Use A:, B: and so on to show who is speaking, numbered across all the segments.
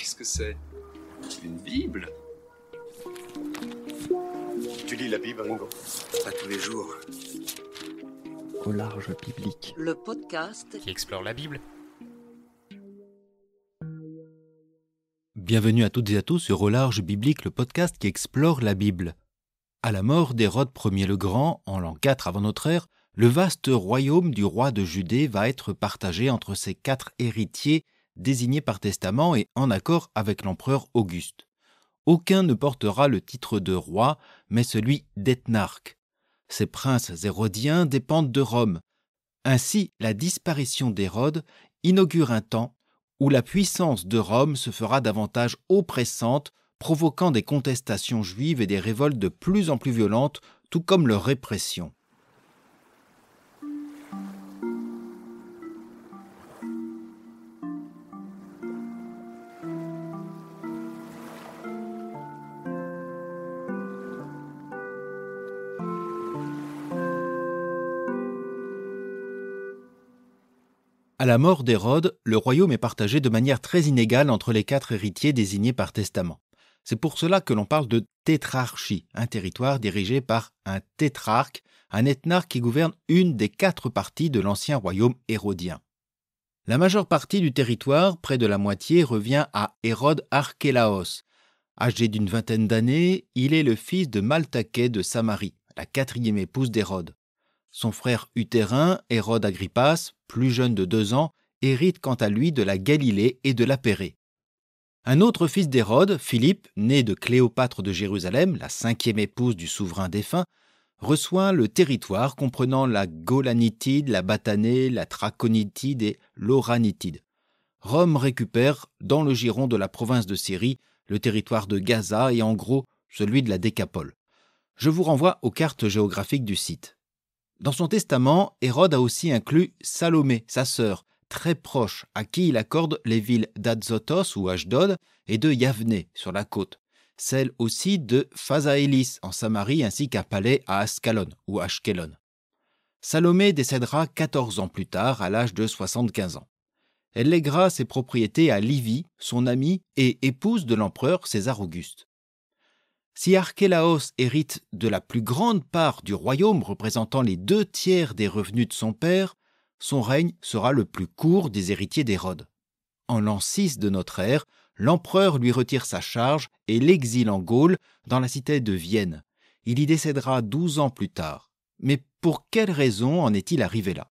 A: Qu'est-ce que c'est? Une Bible?
B: Tu lis la Bible, Ringo?
C: Pas tous les jours.
D: Au large biblique.
E: Le podcast
F: qui explore la Bible.
D: Bienvenue à toutes et à tous sur Au large biblique, le podcast qui explore la Bible. À la mort d'Hérode Ier le Grand, en l'an 4 avant notre ère, le vaste royaume du roi de Judée va être partagé entre ses 4 héritiers désignés par testament et en accord avec l'empereur Auguste. Aucun ne portera le titre de roi, mais celui d'éthnarque. Ces princes hérodiens dépendent de Rome. Ainsi, la disparition d'Hérode inaugure un temps où la puissance de Rome se fera davantage oppressante, provoquant des contestations juives et des révoltes de plus en plus violentes, tout comme leur répression. À la mort d'Hérode, le royaume est partagé de manière très inégale entre les 4 héritiers désignés par testament. C'est pour cela que l'on parle de tétrarchie, un territoire dirigé par un tétrarque, un ethnarque qui gouverne une des 4 parties de l'ancien royaume hérodien. La majeure partie du territoire, près de la moitié, revient à Hérode Archélaos. Âgé d'une vingtaine d'années, il est le fils de Maltaché de Samarie, la 4e épouse d'Hérode. Son frère utérin, Hérode Agrippas, plus jeune de 2 ans, hérite quant à lui de la Galilée et de la Pérée. Un autre fils d'Hérode, Philippe, né de Cléopâtre de Jérusalem, la 5e épouse du souverain défunt, reçoit le territoire comprenant la Gaulanitide, la Batanée, la Traconitide et l'Oranitide. Rome récupère, dans le giron de la province de Syrie, le territoire de Gaza et en gros celui de la Décapole. Je vous renvoie aux cartes géographiques du site. Dans son testament, Hérode a aussi inclus Salomé, sa sœur, très proche, à qui il accorde les villes d'Adzotos ou Ashdod et de Yavné sur la côte, celle aussi de Phasaélis en Samarie ainsi qu'un palais à Ascalon ou Ashkelon. Salomé décédera 14 ans plus tard à l'âge de 75 ans. Elle léguera ses propriétés à Livie, son amie et épouse de l'empereur César Auguste. Si Archélaos hérite de la plus grande part du royaume représentant les 2/3 des revenus de son père, son règne sera le plus court des héritiers d'Hérode. En l'an 6 de notre ère, l'empereur lui retire sa charge et l'exile en Gaule dans la cité de Vienne. Il y décédera 12 ans plus tard. Mais pour quelle raison en est-il arrivé là?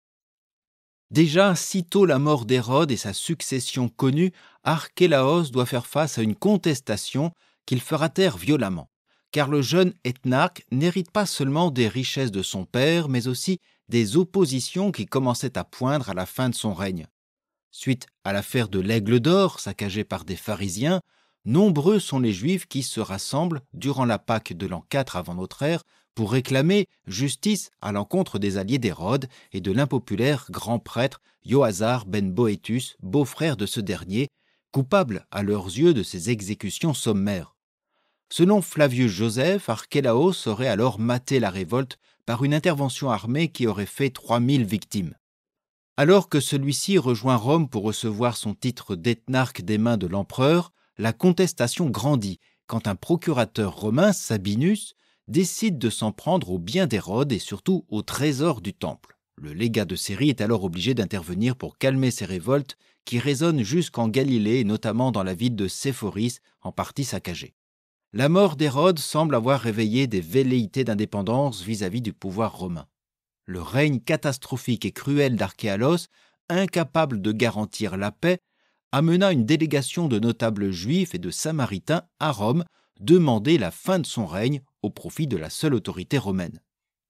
D: Déjà, sitôt la mort d'Hérode et sa succession connue, Archélaos doit faire face à une contestation qu'il fera taire violemment, car le jeune ethnarque n'hérite pas seulement des richesses de son père, mais aussi des oppositions qui commençaient à poindre à la fin de son règne. Suite à l'affaire de l'Aigle d'Or, saccagée par des pharisiens, nombreux sont les Juifs qui se rassemblent durant la Pâque de l'an 4 avant notre ère pour réclamer justice à l'encontre des alliés d'Hérode et de l'impopulaire grand prêtre Joazar ben Boethus, beau-frère de ce dernier, coupable à leurs yeux de ces exécutions sommaires. Selon Flavius Joseph, Archélaos aurait alors maté la révolte par une intervention armée qui aurait fait 3000 victimes. Alors que celui-ci rejoint Rome pour recevoir son titre d'éthnarque des mains de l'empereur, la contestation grandit quand un procurateur romain, Sabinus, décide de s'en prendre aux biens d'Hérode et surtout au trésor du temple. Le légat de Syrie est alors obligé d'intervenir pour calmer ces révoltes qui résonnent jusqu'en Galilée et notamment dans la ville de Séphoris, en partie saccagée. La mort d'Hérode semble avoir réveillé des velléités d'indépendance vis-à-vis du pouvoir romain. Le règne catastrophique et cruel d'Archélaos, incapable de garantir la paix, amena une délégation de notables juifs et de samaritains à Rome demander la fin de son règne au profit de la seule autorité romaine.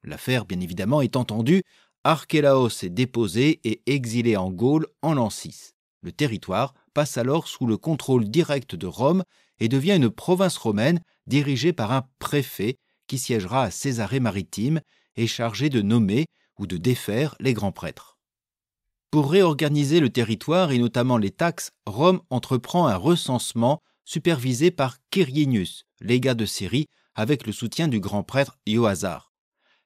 D: L'affaire, bien évidemment, est entendue, Archélaos est déposé et exilé en Gaule en l'an 6. Le territoire passe alors sous le contrôle direct de Rome et devient une province romaine dirigée par un préfet qui siégera à Césarée-Maritime et chargé de nommer ou de défaire les grands prêtres. Pour réorganiser le territoire et notamment les taxes, Rome entreprend un recensement supervisé par Quirinius, légat de Syrie, avec le soutien du grand prêtre Joazar.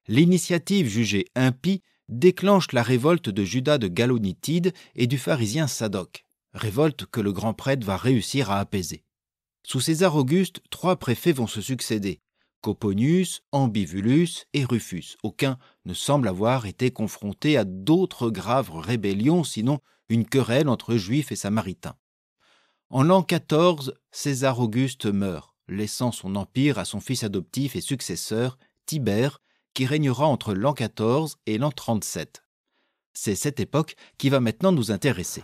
D: L'initiative jugée impie déclenche la révolte de Judas de Galonitide et du pharisien Sadoc. révolte que le grand prêtre va réussir à apaiser. Sous César Auguste, 3 préfets vont se succéder, Coponius, Ambivulus et Rufus. Aucun ne semble avoir été confronté à d'autres graves rébellions, sinon une querelle entre Juifs et Samaritains. En l'an 14, César Auguste meurt, laissant son empire à son fils adoptif et successeur, Tibère, qui régnera entre l'an 14 et l'an 37. C'est cette époque qui va maintenant nous intéresser.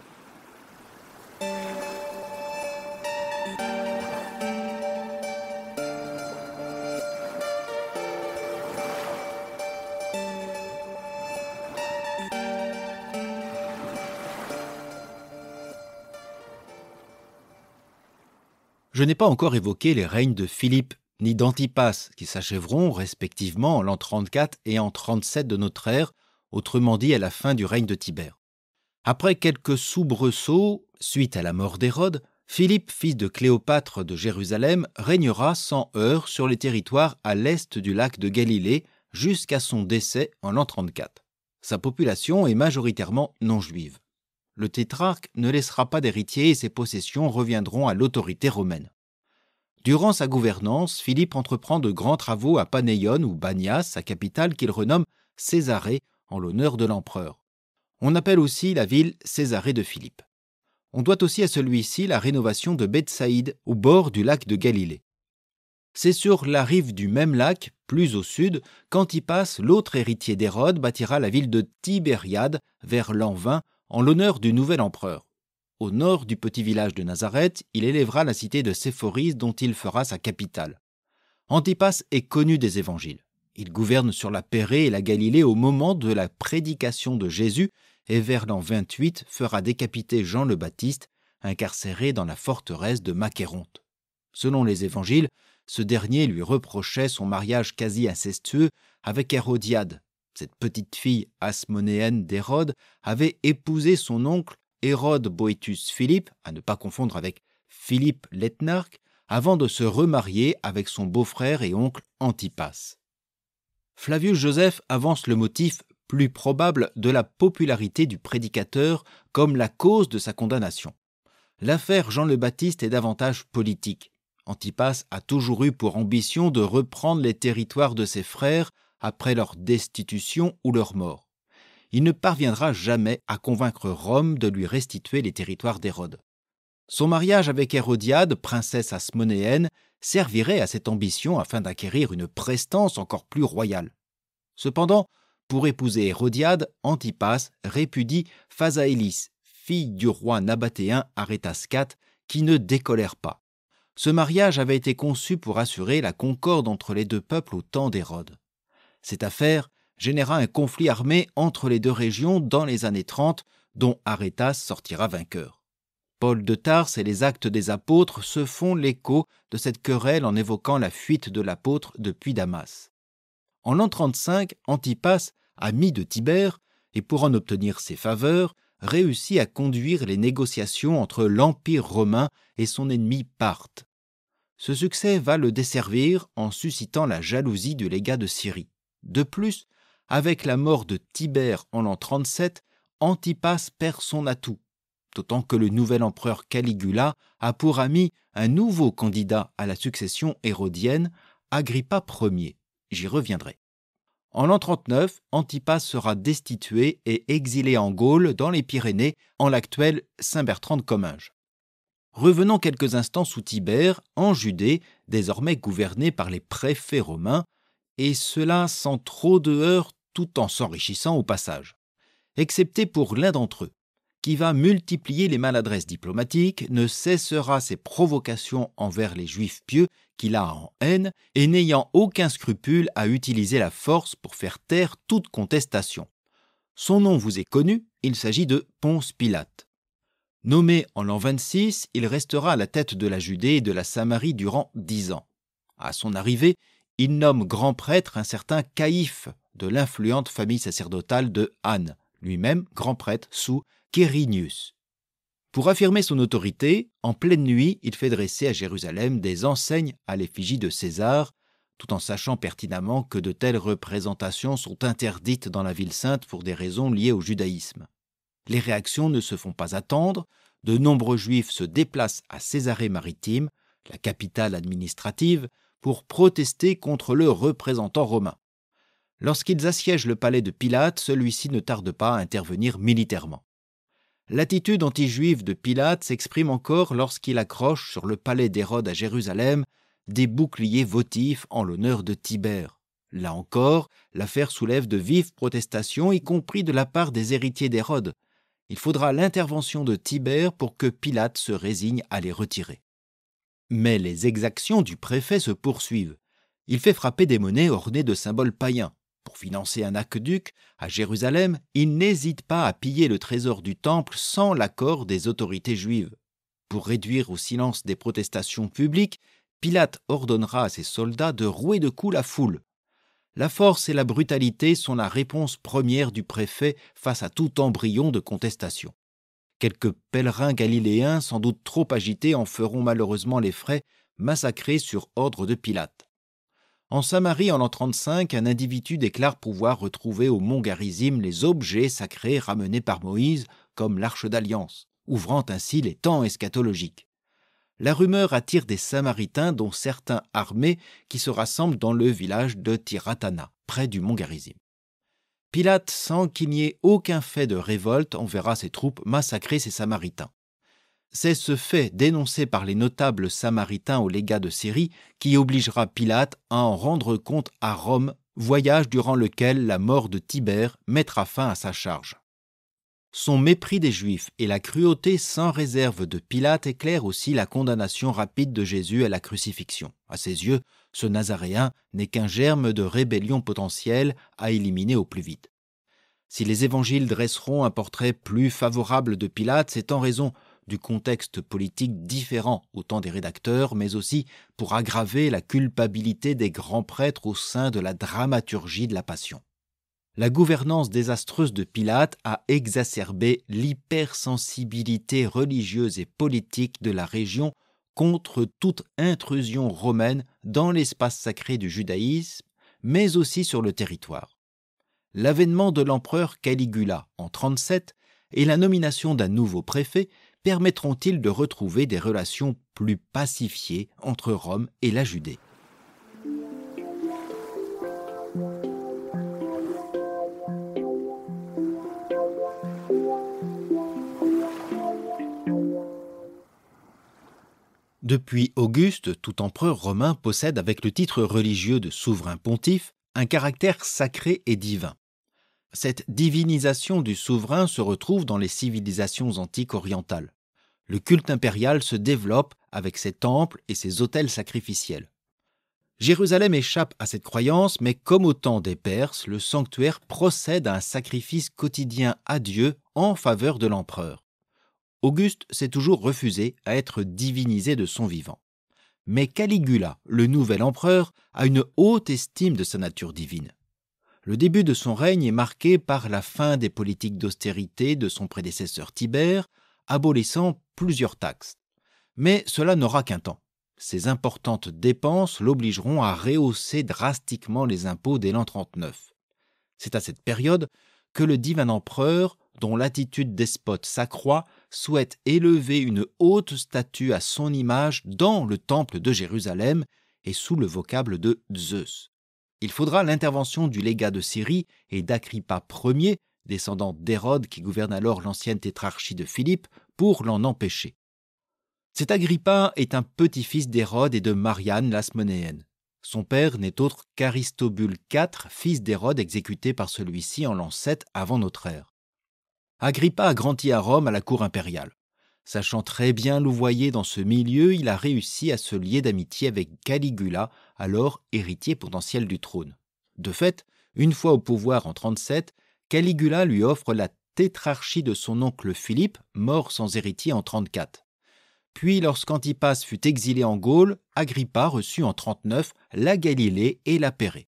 D: Je n'ai pas encore évoqué les règnes de Philippe ni d'Antipas, qui s'achèveront respectivement en l'an 34 et en 37 de notre ère, autrement dit à la fin du règne de Tibère. Après quelques soubresauts, suite à la mort d'Hérode, Philippe, fils de Cléopâtre de Jérusalem, régnera sans heurts sur les territoires à l'est du lac de Galilée jusqu'à son décès en l'an 34. Sa population est majoritairement non juive. Le tétrarque ne laissera pas d'héritier et ses possessions reviendront à l'autorité romaine. Durant sa gouvernance, Philippe entreprend de grands travaux à Panéion ou Banias, sa capitale qu'il renomme Césarée en l'honneur de l'empereur. On appelle aussi la ville Césarée de Philippe. On doit aussi à celui-ci la rénovation de Bethsaïde au bord du lac de Galilée. C'est sur la rive du même lac, plus au sud, qu'Antipas, l'autre héritier d'Hérode, bâtira la ville de Tibériade vers l'an 20 en l'honneur du nouvel empereur. Au nord du petit village de Nazareth, il élèvera la cité de Séphoris dont il fera sa capitale. Antipas est connu des évangiles. Il gouverne sur la Pérée et la Galilée au moment de la prédication de Jésus et vers l'an 28 fera décapiter Jean le Baptiste, incarcéré dans la forteresse de Macéronte. Selon les évangiles, ce dernier lui reprochait son mariage quasi incestueux avec Hérodiade. Cette petite fille asmonéenne d'Hérode avait épousé son oncle Hérode Boétus Philippe, à ne pas confondre avec Philippe l'Ethnarque, avant de se remarier avec son beau-frère et oncle Antipas. Flavius Joseph avance le motif plus probable de la popularité du prédicateur comme la cause de sa condamnation. L'affaire Jean le Baptiste est davantage politique. Antipas a toujours eu pour ambition de reprendre les territoires de ses frères après leur destitution ou leur mort. Il ne parviendra jamais à convaincre Rome de lui restituer les territoires d'Hérode. Son mariage avec Hérodiade, princesse asmonéenne, servirait à cette ambition afin d'acquérir une prestance encore plus royale. Cependant, pour épouser Hérodiade, Antipas répudie Phasaélis, fille du roi nabatéen Arétascate, qui ne décolère pas. Ce mariage avait été conçu pour assurer la concorde entre les deux peuples au temps d'Hérode. Cette affaire généra un conflit armé entre les deux régions dans les années 30, dont Arétas sortira vainqueur. Paul de Tarse et les Actes des Apôtres se font l'écho de cette querelle en évoquant la fuite de l'apôtre depuis Damas. En l'an 35, Antipas, ami de Tibère, et pour en obtenir ses faveurs, réussit à conduire les négociations entre l'Empire romain et son ennemi Parthe. Ce succès va le desservir en suscitant la jalousie du légat de Syrie. De plus, avec la mort de Tibère en l'an 37, Antipas perd son atout, d'autant que le nouvel empereur Caligula a pour ami un nouveau candidat à la succession hérodienne, Agrippa Ier. J'y reviendrai. En l'an 39, Antipas sera destitué et exilé en Gaule dans les Pyrénées, en l'actuel Saint-Bertrand de Comminges. Revenons quelques instants sous Tibère, en Judée, désormais gouvernée par les préfets romains, et cela sans trop de heurts tout en s'enrichissant au passage. Excepté pour l'un d'entre eux, qui va multiplier les maladresses diplomatiques, ne cessera ses provocations envers les Juifs pieux qu'il a en haine et n'ayant aucun scrupule à utiliser la force pour faire taire toute contestation. Son nom vous est connu, il s'agit de Ponce Pilate. Nommé en l'an 26, il restera à la tête de la Judée et de la Samarie durant 10 ans. À son arrivée, il nomme grand prêtre un certain Caïphe de l'influente famille sacerdotale de Anne, lui-même grand prêtre sous Quirinius. Pour affirmer son autorité, en pleine nuit, il fait dresser à Jérusalem des enseignes à l'effigie de César, tout en sachant pertinemment que de telles représentations sont interdites dans la ville sainte pour des raisons liées au judaïsme. Les réactions ne se font pas attendre, de nombreux Juifs se déplacent à Césarée-Maritime, la capitale administrative, pour protester contre le représentant romain. Lorsqu'ils assiègent le palais de Pilate, celui-ci ne tarde pas à intervenir militairement. L'attitude anti-juive de Pilate s'exprime encore lorsqu'il accroche sur le palais d'Hérode à Jérusalem des boucliers votifs en l'honneur de Tibère. Là encore, l'affaire soulève de vives protestations, y compris de la part des héritiers d'Hérode. Il faudra l'intervention de Tibère pour que Pilate se résigne à les retirer. Mais les exactions du préfet se poursuivent. Il fait frapper des monnaies ornées de symboles païens. Pour financer un aqueduc à Jérusalem, il n'hésite pas à piller le trésor du temple sans l'accord des autorités juives. Pour réduire au silence des protestations publiques, Pilate ordonnera à ses soldats de rouer de coups la foule. La force et la brutalité sont la réponse première du préfet face à tout embryon de contestation. Quelques pèlerins galiléens, sans doute trop agités, en feront malheureusement les frais, massacrés sur ordre de Pilate. En Samarie, en l'an 35, un individu déclare pouvoir retrouver au mont Garizim les objets sacrés ramenés par Moïse, comme l'arche d'alliance, ouvrant ainsi les temps eschatologiques. La rumeur attire des Samaritains, dont certains armés, qui se rassemblent dans le village de Tiratana, près du mont Garizim. Pilate, sans qu'il n'y ait aucun fait de révolte, enverra ses troupes massacrer ces Samaritains. C'est ce fait dénoncé par les notables samaritains au légat de Syrie qui obligera Pilate à en rendre compte à Rome, voyage durant lequel la mort de Tibère mettra fin à sa charge. Son mépris des Juifs et la cruauté sans réserve de Pilate éclairent aussi la condamnation rapide de Jésus à la crucifixion. À ses yeux, ce Nazaréen n'est qu'un germe de rébellion potentielle à éliminer au plus vite. Si les évangiles dresseront un portrait plus favorable de Pilate, c'est en raison du contexte politique différent au temps des rédacteurs, mais aussi pour aggraver la culpabilité des grands prêtres au sein de la dramaturgie de la Passion. La gouvernance désastreuse de Pilate a exacerbé l'hypersensibilité religieuse et politique de la région contre toute intrusion romaine dans l'espace sacré du judaïsme, mais aussi sur le territoire. L'avènement de l'empereur Caligula en 37 et la nomination d'un nouveau préfet permettront-ils de retrouver des relations plus pacifiées entre Rome et la Judée. Depuis Auguste, tout empereur romain possède avec le titre religieux de souverain pontife un caractère sacré et divin. Cette divinisation du souverain se retrouve dans les civilisations antiques orientales. Le culte impérial se développe avec ses temples et ses autels sacrificiels. Jérusalem échappe à cette croyance, mais comme au temps des Perses, le sanctuaire procède à un sacrifice quotidien à Dieu en faveur de l'empereur. Auguste s'est toujours refusé à être divinisé de son vivant. Mais Caligula, le nouvel empereur, a une haute estime de sa nature divine. Le début de son règne est marqué par la fin des politiques d'austérité de son prédécesseur Tibère, abolissant plusieurs taxes. Mais cela n'aura qu'un temps. Ces importantes dépenses l'obligeront à rehausser drastiquement les impôts dès l'an 39. C'est à cette période que le divin empereur, dont l'attitude despote s'accroît, souhaite élever une haute statue à son image dans le temple de Jérusalem et sous le vocable de Zeus. Il faudra l'intervention du légat de Syrie et d'Agrippa Ier, descendant d'Hérode qui gouverne alors l'ancienne tétrarchie de Philippe, pour l'en empêcher. Cet Agrippa est un petit-fils d'Hérode et de Marianne l'Asmonéenne. Son père n'est autre qu'Aristobule IV, fils d'Hérode exécuté par celui-ci en l'an 7 avant notre ère. Agrippa a grandi à Rome à la cour impériale. Sachant très bien louvoyer dans ce milieu, il a réussi à se lier d'amitié avec Caligula, alors héritier potentiel du trône. De fait, une fois au pouvoir en 37, Caligula lui offre la tétrarchie de son oncle Philippe, mort sans héritier en 34. Puis, lorsqu'Antipas fut exilé en Gaule, Agrippa reçut en 39 la Galilée et la Pérée.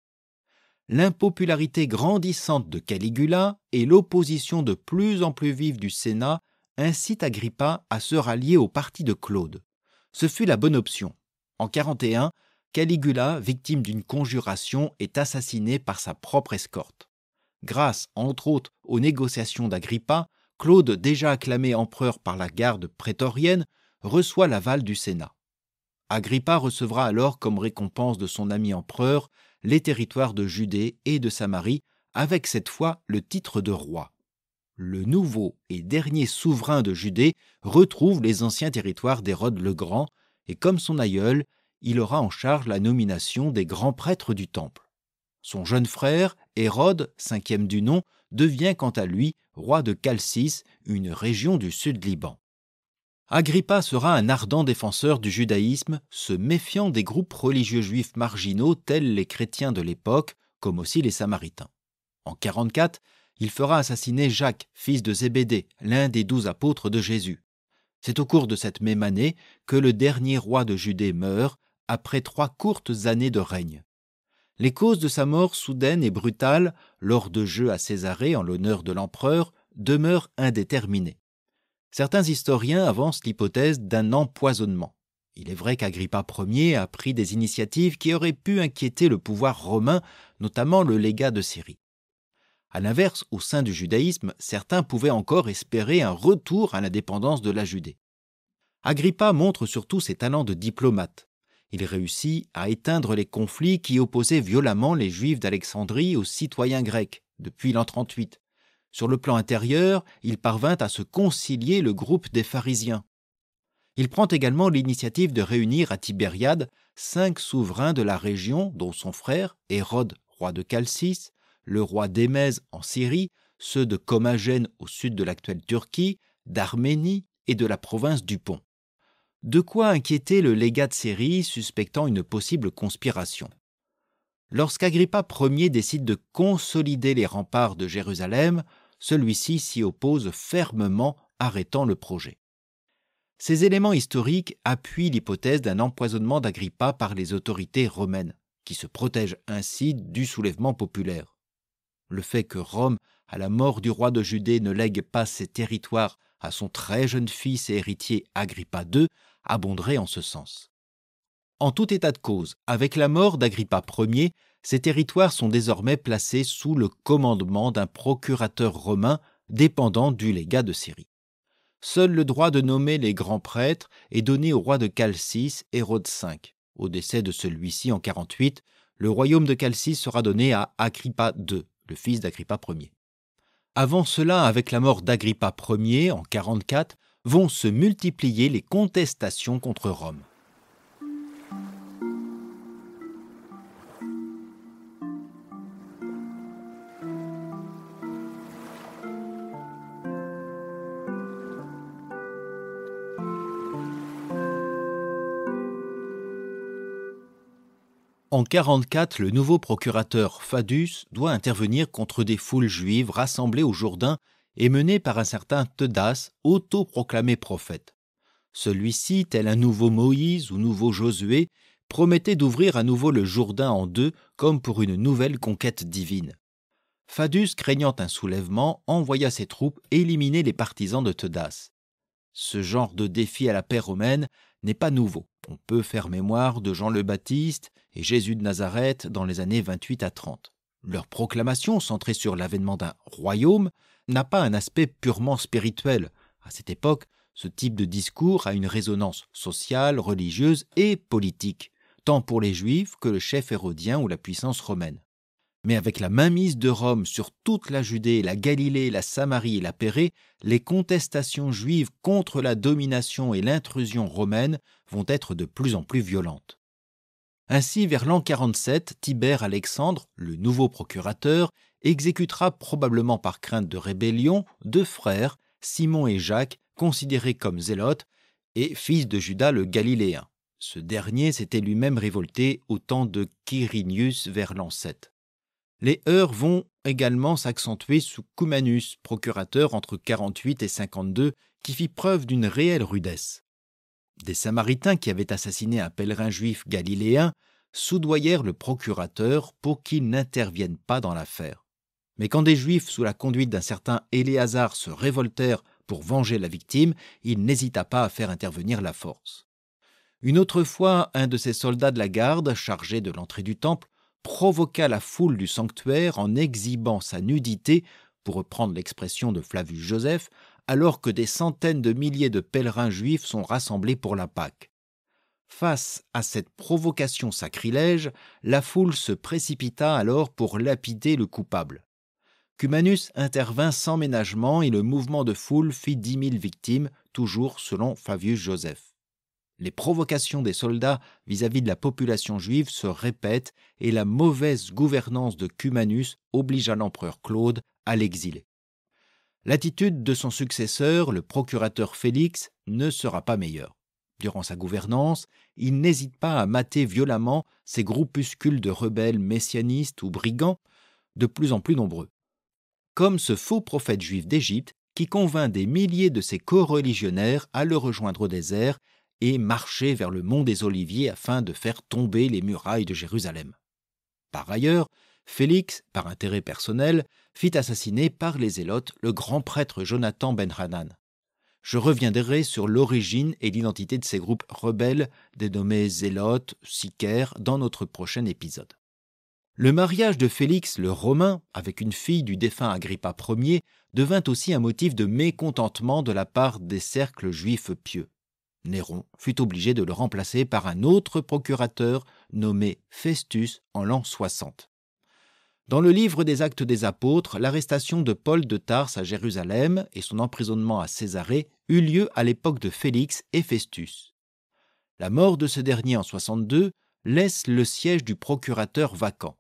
D: L'impopularité grandissante de Caligula et l'opposition de plus en plus vive du Sénat incitent Agrippa à se rallier au parti de Claude. Ce fut la bonne option. En 41, Caligula, victime d'une conjuration, est assassiné par sa propre escorte. Grâce, entre autres, aux négociations d'Agrippa, Claude, déjà acclamé empereur par la garde prétorienne, reçoit l'aval du Sénat. Agrippa recevra alors comme récompense de son ami empereur les territoires de Judée et de Samarie, avec cette fois le titre de roi. Le nouveau et dernier souverain de Judée retrouve les anciens territoires d'Hérode le Grand, et comme son aïeul, il aura en charge la nomination des grands prêtres du temple. Son jeune frère, Hérode, cinquième du nom, devient quant à lui roi de Chalcis, une région du sud Liban. Agrippa sera un ardent défenseur du judaïsme, se méfiant des groupes religieux juifs marginaux tels les chrétiens de l'époque, comme aussi les Samaritains. En 44, il fera assassiner Jacques, fils de Zébédée, l'un des 12 apôtres de Jésus. C'est au cours de cette même année que le dernier roi de Judée meurt, après 3 courtes années de règne. Les causes de sa mort soudaine et brutale, lors de jeux à Césarée en l'honneur de l'empereur, demeurent indéterminées. Certains historiens avancent l'hypothèse d'un empoisonnement. Il est vrai qu'Agrippa Ier a pris des initiatives qui auraient pu inquiéter le pouvoir romain, notamment le légat de Syrie. À l'inverse, au sein du judaïsme, certains pouvaient encore espérer un retour à l'indépendance de la Judée. Agrippa montre surtout ses talents de diplomate. Il réussit à éteindre les conflits qui opposaient violemment les Juifs d'Alexandrie aux citoyens grecs depuis l'an 38. Sur le plan intérieur, il parvint à se concilier le groupe des pharisiens. Il prend également l'initiative de réunir à Tibériade 5 souverains de la région, dont son frère, Hérode, roi de Chalcis, le roi d'Émèse en Syrie, ceux de Commagène au sud de l'actuelle Turquie, d'Arménie et de la province du Pont. De quoi inquiéter le légat de Syrie, suspectant une possible conspiration. Lorsqu'Agrippa Ier décide de consolider les remparts de Jérusalem, celui-ci s'y oppose fermement, arrêtant le projet. Ces éléments historiques appuient l'hypothèse d'un empoisonnement d'Agrippa par les autorités romaines, qui se protègent ainsi du soulèvement populaire. Le fait que Rome, à la mort du roi de Judée, ne lègue pas ses territoires à son très jeune fils et héritier Agrippa II abonderait en ce sens. En tout état de cause, avec la mort d'Agrippa Ier, ces territoires sont désormais placés sous le commandement d'un procurateur romain dépendant du légat de Syrie. Seul le droit de nommer les grands prêtres est donné au roi de Chalcis, Hérode V. Au décès de celui-ci en 48, le royaume de Chalcis sera donné à Agrippa II, le fils d'Agrippa Ier. Avant cela, avec la mort d'Agrippa Ier en 44, vont se multiplier les contestations contre Rome. En 44, le nouveau procurateur Fadus doit intervenir contre des foules juives rassemblées au Jourdain et menées par un certain Teudas, autoproclamé prophète. Celui-ci, tel un nouveau Moïse ou nouveau Josué, promettait d'ouvrir à nouveau le Jourdain en deux comme pour une nouvelle conquête divine. Fadus, craignant un soulèvement, envoya ses troupes éliminer les partisans de Teudas. Ce genre de défi à la paix romaine n'est pas nouveau. On peut faire mémoire de Jean le Baptiste et Jésus de Nazareth dans les années 28 à 30. Leur proclamation, centrée sur l'avènement d'un royaume, n'a pas un aspect purement spirituel. À cette époque, ce type de discours a une résonance sociale, religieuse et politique, tant pour les Juifs que le chef hérodien ou la puissance romaine. Mais avec la mainmise de Rome sur toute la Judée, la Galilée, la Samarie et la Pérée, les contestations juives contre la domination et l'intrusion romaine vont être de plus en plus violentes. Ainsi, vers l'an 47, Tibère Alexandre, le nouveau procurateur, exécutera probablement par crainte de rébellion 2 frères, Simon et Jacques, considérés comme zélotes, et fils de Judas le Galiléen. Ce dernier s'était lui-même révolté au temps de Quirinius vers l'an 7. Les heurts vont également s'accentuer sous Cumanus, procurateur entre 48 et 52, qui fit preuve d'une réelle rudesse. Des Samaritains qui avaient assassiné un pèlerin juif galiléen soudoyèrent le procurateur pour qu'il n'intervienne pas dans l'affaire. Mais quand des Juifs sous la conduite d'un certain Éléazar se révoltèrent pour venger la victime, il n'hésita pas à faire intervenir la force. Une autre fois, un de ces soldats de la garde, chargé de l'entrée du temple, provoqua la foule du sanctuaire en exhibant sa nudité pour reprendre l'expression de Flavius Joseph, alors que des centaines de milliers de pèlerins juifs sont rassemblés pour la Pâque. Face à cette provocation sacrilège, la foule se précipita alors pour lapider le coupable. Cumanus intervint sans ménagement et le mouvement de foule fit 10 000 victimes, toujours selon Flavius Joseph. Les provocations des soldats vis-à-vis de la population juive se répètent et la mauvaise gouvernance de Cumanus obligea l'empereur Claude à l'exiler. L'attitude de son successeur, le procurateur Félix, ne sera pas meilleure. Durant sa gouvernance, il n'hésite pas à mater violemment ces groupuscules de rebelles messianistes ou brigands, de plus en plus nombreux. Comme ce faux prophète juif d'Égypte qui convainc des milliers de ses coreligionnaires à le rejoindre au désert et marcher vers le mont des Oliviers afin de faire tomber les murailles de Jérusalem. Par ailleurs, Félix, par intérêt personnel, fit assassiner par les Zélotes le grand prêtre Jonathan ben Hanan. Je reviendrai sur l'origine et l'identité de ces groupes rebelles dénommés Zélotes, Sicaires, dans notre prochain épisode. Le mariage de Félix le Romain avec une fille du défunt Agrippa Ier devint aussi un motif de mécontentement de la part des cercles juifs pieux. Néron fut obligé de le remplacer par un autre procurateur nommé Festus en l'an 60. Dans le livre des Actes des Apôtres, l'arrestation de Paul de Tarse à Jérusalem et son emprisonnement à Césarée eut lieu à l'époque de Félix et Festus. La mort de ce dernier en 62 laisse le siège du procurateur vacant.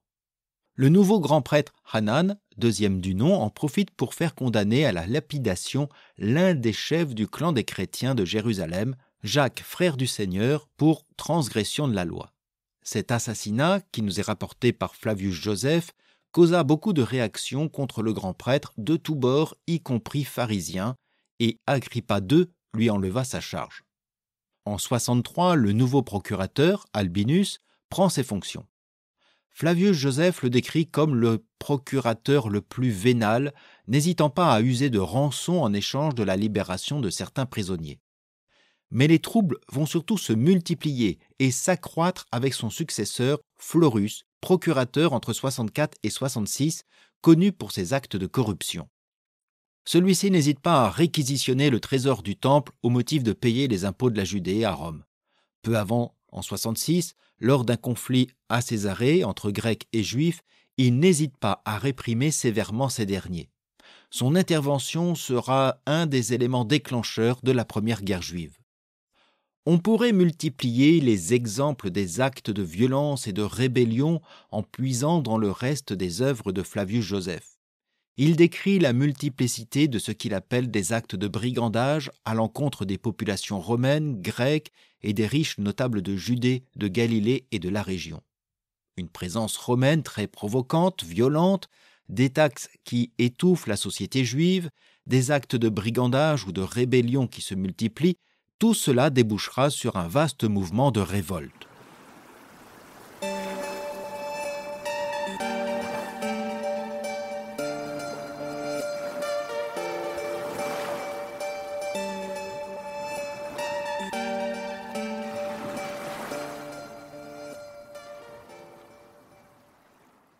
D: Le nouveau grand prêtre Hanan, deuxième du nom, en profite pour faire condamner à la lapidation l'un des chefs du clan des chrétiens de Jérusalem, Jacques, frère du Seigneur, pour transgression de la loi. Cet assassinat, qui nous est rapporté par Flavius Joseph, causa beaucoup de réactions contre le grand prêtre de tous bords, y compris pharisiens, et Agrippa II lui enleva sa charge. En 63, le nouveau procurateur, Albinus, prend ses fonctions. Flavius Joseph le décrit comme le procurateur le plus vénal, n'hésitant pas à user de rançon en échange de la libération de certains prisonniers. Mais les troubles vont surtout se multiplier et s'accroître avec son successeur, Florus, procurateur entre 64 et 66, connu pour ses actes de corruption. Celui-ci n'hésite pas à réquisitionner le trésor du temple au motif de payer les impôts de la Judée à Rome. Peu avant, en 66, lors d'un conflit à Césarée entre Grecs et Juifs, il n'hésite pas à réprimer sévèrement ces derniers. Son intervention sera un des éléments déclencheurs de la première guerre juive. On pourrait multiplier les exemples des actes de violence et de rébellion en puisant dans le reste des œuvres de Flavius Joseph. Il décrit la multiplicité de ce qu'il appelle des actes de brigandage à l'encontre des populations romaines, grecques et des riches notables de Judée, de Galilée et de la région. Une présence romaine très provocante, violente, des taxes qui étouffent la société juive, des actes de brigandage ou de rébellion qui se multiplient, tout cela débouchera sur un vaste mouvement de révolte.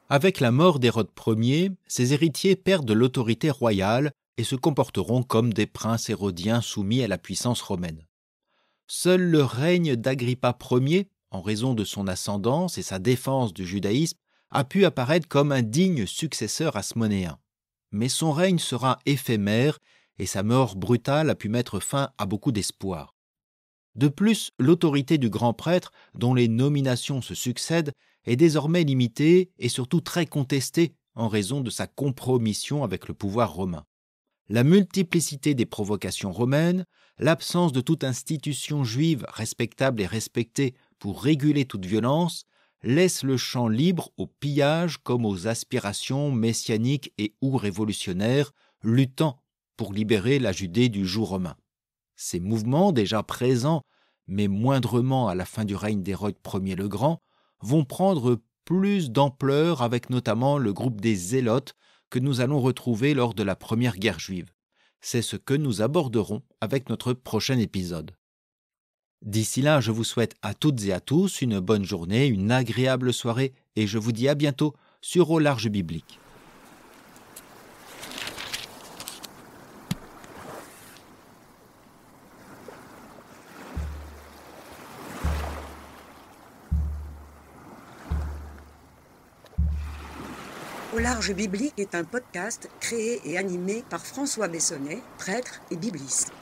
D: Avec la mort d'Hérode Ier, ses héritiers perdent l'autorité royale et se comporteront comme des princes hérodiens soumis à la puissance romaine. Seul le règne d'Agrippa Ier, en raison de son ascendance et sa défense du judaïsme, a pu apparaître comme un digne successeur asmonéen. Mais son règne sera éphémère et sa mort brutale a pu mettre fin à beaucoup d'espoir. De plus, l'autorité du grand prêtre, dont les nominations se succèdent, est désormais limitée et surtout très contestée en raison de sa compromission avec le pouvoir romain. La multiplicité des provocations romaines, l'absence de toute institution juive respectable et respectée pour réguler toute violence, laissent le champ libre au pillage comme aux aspirations messianiques et ou révolutionnaires luttant pour libérer la Judée du joug romain. Ces mouvements, déjà présents, mais moindrement à la fin du règne d'Hérode Ier le Grand, vont prendre plus d'ampleur avec notamment le groupe des Zélotes que nous allons retrouver lors de la première guerre juive. C'est ce que nous aborderons avec notre prochain épisode. D'ici là, je vous souhaite à toutes et à tous une bonne journée, une agréable soirée et je vous dis à bientôt sur Au Large Biblique.
C: Au large biblique est un podcast créé et animé par François Bessonnet, prêtre et bibliste.